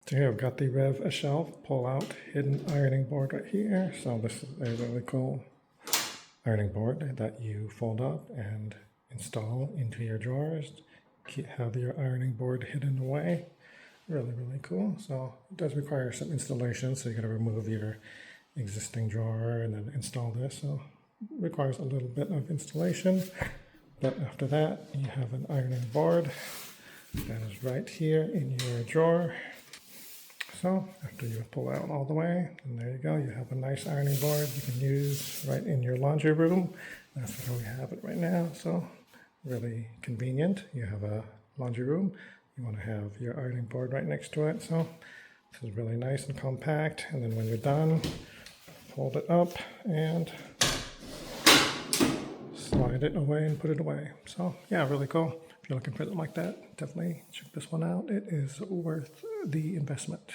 So here I've got the Rev-A-Shelf pull-out hidden ironing board right here. So this is a really cool ironing board that you fold up and install into your drawers. Have your ironing board hidden away. Really, really cool. So it does require some installation, so you got to remove your existing drawer and then install this. So it requires a little bit of installation. But after that, you have an ironing board that is right here in your drawer. So after you pull out all the way, and there you go, you have a nice ironing board you can use right in your laundry room. That's where we have it right now. So really convenient. You have a laundry room. You want to have your ironing board right next to it. So this is really nice and compact. And then when you're done, fold it up and slide it away and put it away. So yeah, really cool. If you're looking for something like that, definitely check this one out. It is worth the investment.